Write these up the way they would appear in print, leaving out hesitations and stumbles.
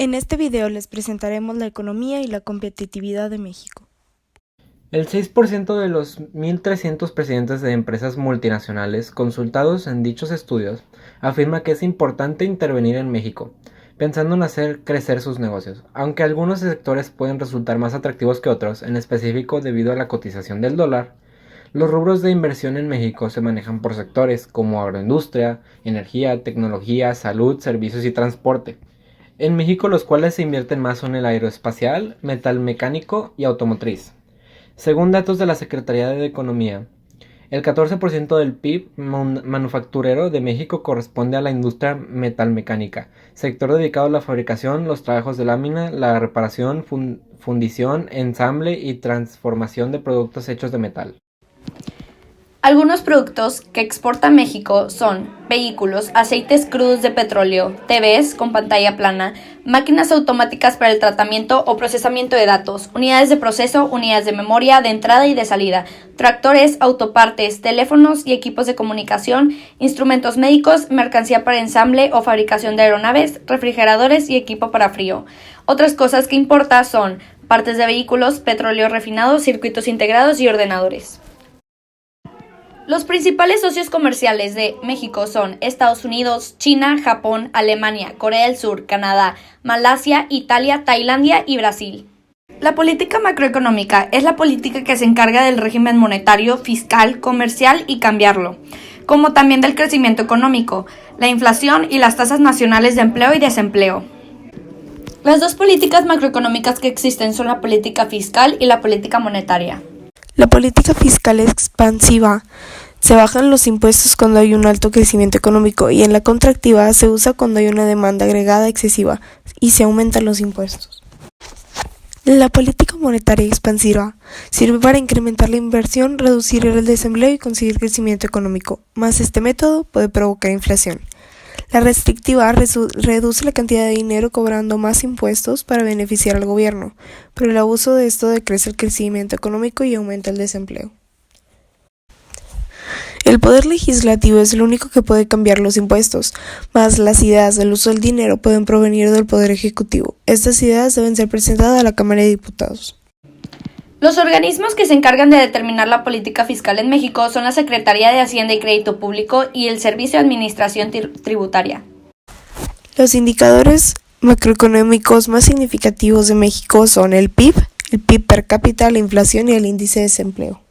En este video les presentaremos la economía y la competitividad de México. El 6% de los 1.300 presidentes de empresas multinacionales consultados en dichos estudios afirma que es importante intervenir en México, pensando en hacer crecer sus negocios, aunque algunos sectores pueden resultar más atractivos que otros, en específico debido a la cotización del dólar. Los rubros de inversión en México se manejan por sectores como agroindustria, energía, tecnología, salud, servicios y transporte. En México los cuales se invierten más son el aeroespacial, metalmecánico y automotriz. Según datos de la Secretaría de Economía, el 14% del PIB manufacturero de México corresponde a la industria metalmecánica, sector dedicado a la fabricación, los trabajos de lámina, la reparación, fundición, ensamble y transformación de productos hechos de metal. Algunos productos que exporta México son vehículos, aceites crudos de petróleo, TVs con pantalla plana, máquinas automáticas para el tratamiento o procesamiento de datos, unidades de proceso, unidades de memoria de entrada y de salida, tractores, autopartes, teléfonos y equipos de comunicación, instrumentos médicos, mercancía para ensamble o fabricación de aeronaves, refrigeradores y equipo para frío. Otras cosas que importa son partes de vehículos, petróleo refinado, circuitos integrados y ordenadores. Los principales socios comerciales de México son Estados Unidos, China, Japón, Alemania, Corea del Sur, Canadá, Malasia, Italia, Tailandia y Brasil. La política macroeconómica es la política que se encarga del régimen monetario, fiscal, comercial y cambiarlo, como también del crecimiento económico, la inflación y las tasas nacionales de empleo y desempleo. Las dos políticas macroeconómicas que existen son la política fiscal y la política monetaria. La política fiscal expansiva se bajan los impuestos cuando hay un alto crecimiento económico y en la contractiva se usa cuando hay una demanda agregada excesiva y se aumentan los impuestos. La política monetaria expansiva sirve para incrementar la inversión, reducir el desempleo y conseguir crecimiento económico, mas este método puede provocar inflación. La restrictiva reduce la cantidad de dinero cobrando más impuestos para beneficiar al gobierno, pero el abuso de esto decrece el crecimiento económico y aumenta el desempleo. El poder legislativo es el único que puede cambiar los impuestos, mas las ideas del uso del dinero pueden provenir del poder ejecutivo. Estas ideas deben ser presentadas a la Cámara de Diputados. Los organismos que se encargan de determinar la política fiscal en México son la Secretaría de Hacienda y Crédito Público y el Servicio de Administración Tributaria. Los indicadores macroeconómicos más significativos de México son el PIB per cápita, la inflación y el índice de desempleo.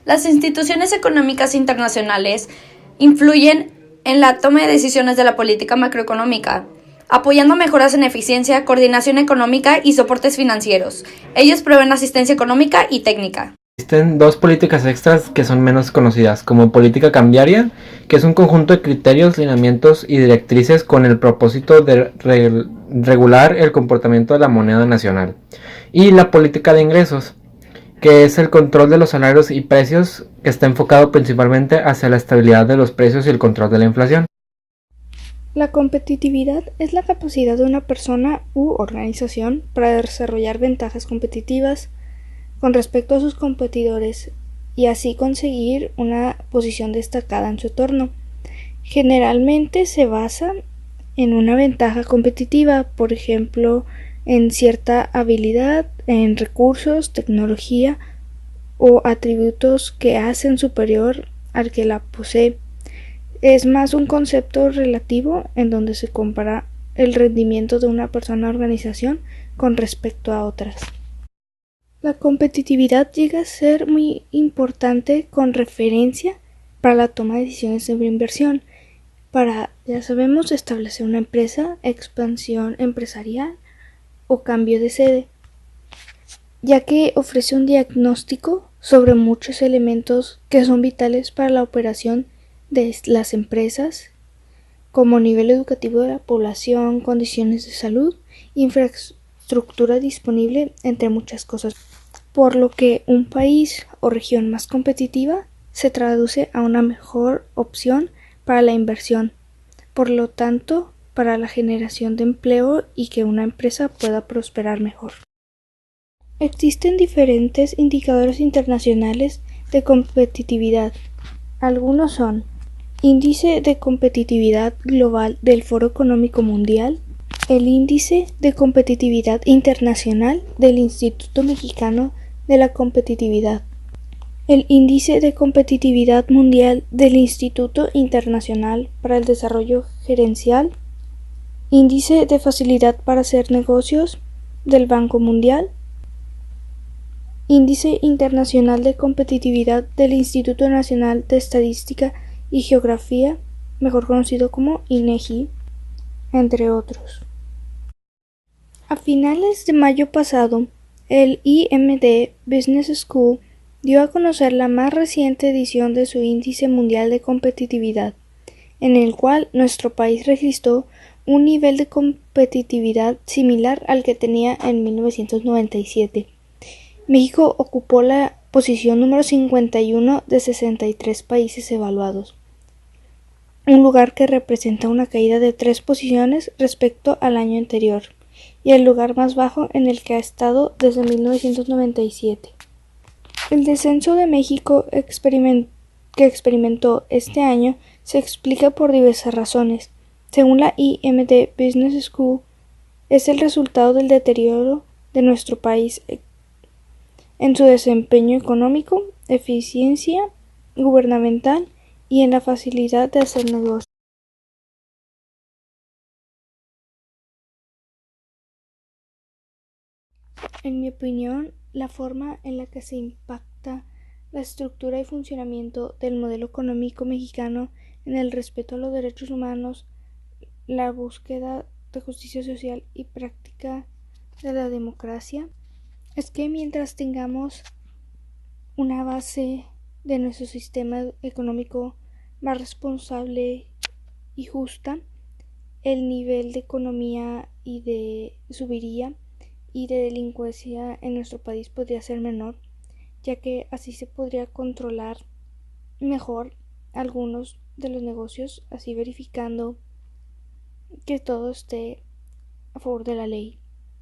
Las instituciones económicas internacionales influyen en la toma de decisiones de la política macroeconómica, apoyando mejoras en eficiencia, coordinación económica y soportes financieros. Ellos proveen asistencia económica y técnica. Existen dos políticas extras que son menos conocidas, como política cambiaria, que es un conjunto de criterios, lineamientos y directrices con el propósito de regular el comportamiento de la moneda nacional, y la política de ingresos, que es el control de los salarios y precios, que está enfocado principalmente hacia la estabilidad de los precios y el control de la inflación. La competitividad es la capacidad de una persona u organización para desarrollar ventajas competitivas con respecto a sus competidores y así conseguir una posición destacada en su entorno. Generalmente se basa en una ventaja competitiva, por ejemplo, en cierta habilidad, en recursos, tecnología o atributos que hacen superior al que la posee. Es más un concepto relativo en donde se compara el rendimiento de una persona o organización con respecto a otras. La competitividad llega a ser muy importante con referencia para la toma de decisiones sobre inversión, para, ya sabemos, establecer una empresa, expansión empresarial o cambio de sede, ya que ofrece un diagnóstico sobre muchos elementos que son vitales para la operación de las empresas, como nivel educativo de la población, condiciones de salud, infraestructura disponible, entre muchas cosas. Por lo que un país o región más competitiva se traduce a una mejor opción para la inversión, por lo tanto, para la generación de empleo y que una empresa pueda prosperar mejor. Existen diferentes indicadores internacionales de competitividad. Algunos son Índice de Competitividad Global del Foro Económico Mundial, el Índice de Competitividad Internacional del Instituto Mexicano de la Competitividad, el Índice de Competitividad Mundial del Instituto Internacional para el Desarrollo Gerencial, Índice de Facilidad para hacer negocios del Banco Mundial, Índice Internacional de Competitividad del Instituto Nacional de Estadística y Geografía, mejor conocido como INEGI, entre otros. A finales de mayo pasado, el IMD Business School dio a conocer la más reciente edición de su Índice Mundial de Competitividad, en el cual nuestro país registró un nivel de competitividad similar al que tenía en 1997. México ocupó la posición número 51 de 63 países evaluados, un lugar que representa una caída de 3 posiciones respecto al año anterior, y el lugar más bajo en el que ha estado desde 1997. El descenso de México que experimentó este año se explica por diversas razones. Según la IMD Business School, es el resultado del deterioro de nuestro país en su desempeño económico, eficiencia gubernamental y en la facilidad de hacer negocios. En mi opinión, la forma en la que se impacta la estructura y funcionamiento del modelo económico mexicano en el respeto a los derechos humanos, la búsqueda de justicia social y práctica de la democracia, es que mientras tengamos una base de nuestro sistema económico más responsable y justa, el nivel de economía subiría y de delincuencia en nuestro país podría ser menor, ya que así se podría controlar mejor algunos de los negocios, así verificando que todo esté a favor de la ley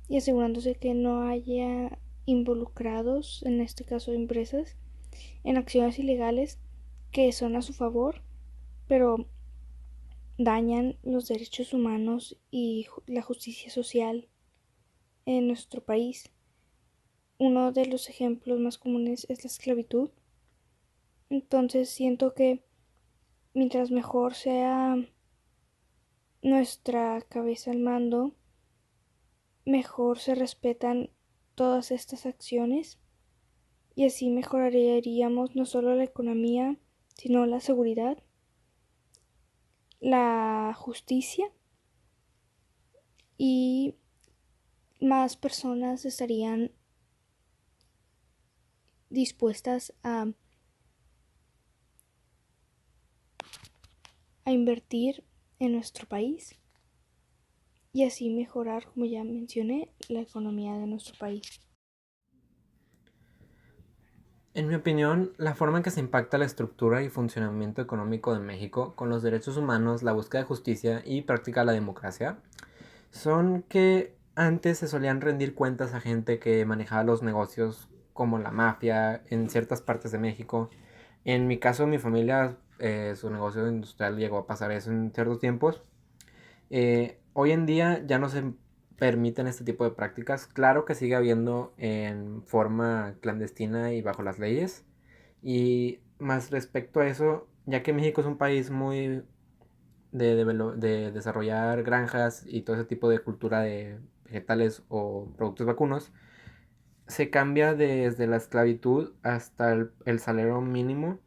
y asegurándose que no haya involucrados, en este caso empresas, en acciones ilegales que son a su favor, pero dañan los derechos humanos y la justicia social en nuestro país. Uno de los ejemplos más comunes es la esclavitud. Entonces siento que mientras mejor sea nuestra cabeza al mando, mejor se respetan todas estas acciones y así mejoraríamos no solo la economía, sino la seguridad, la justicia, y más personas estarían dispuestas a invertir en nuestro país y así mejorar, como ya mencioné, la economía de nuestro país. En mi opinión, la forma en que se impacta la estructura y funcionamiento económico de México con los derechos humanos, la búsqueda de justicia y práctica de la democracia son que antes se solían rendir cuentas a gente que manejaba los negocios como la mafia en ciertas partes de México. En mi caso, mi familia, su negocio industrial llegó a pasar eso en ciertos tiempos. Hoy en día ya no se permiten este tipo de prácticas. Claro que sigue habiendo en forma clandestina y bajo las leyes. Y más respecto a eso, ya que México es un país muy de desarrollar granjas y todo ese tipo de cultura de vegetales o productos vacunos, se cambia desde la esclavitud hasta el salario mínimo,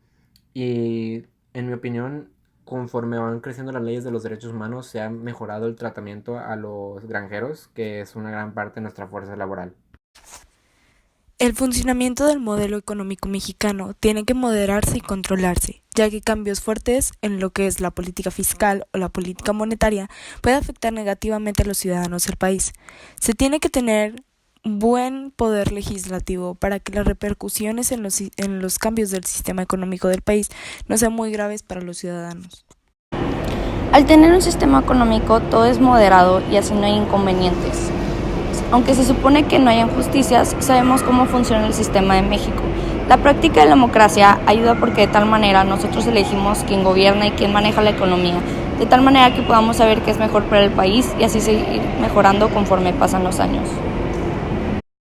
y en mi opinión, conforme van creciendo las leyes de los derechos humanos, se ha mejorado el tratamiento a los granjeros, que es una gran parte de nuestra fuerza laboral. El funcionamiento del modelo económico mexicano tiene que moderarse y controlarse, ya que cambios fuertes en lo que es la política fiscal o la política monetaria puede afectar negativamente a los ciudadanos del país. Se tiene que tener buen poder legislativo para que las repercusiones en los cambios del sistema económico del país no sean muy graves para los ciudadanos. Al tener un sistema económico todo es moderado y así no hay inconvenientes. Aunque se supone que no hay injusticias, sabemos cómo funciona el sistema de México. La práctica de la democracia ayuda porque de tal manera nosotros elegimos quién gobierna y quién maneja la economía. de tal manera que podamos saber qué es mejor para el país y así seguir mejorando conforme pasan los años.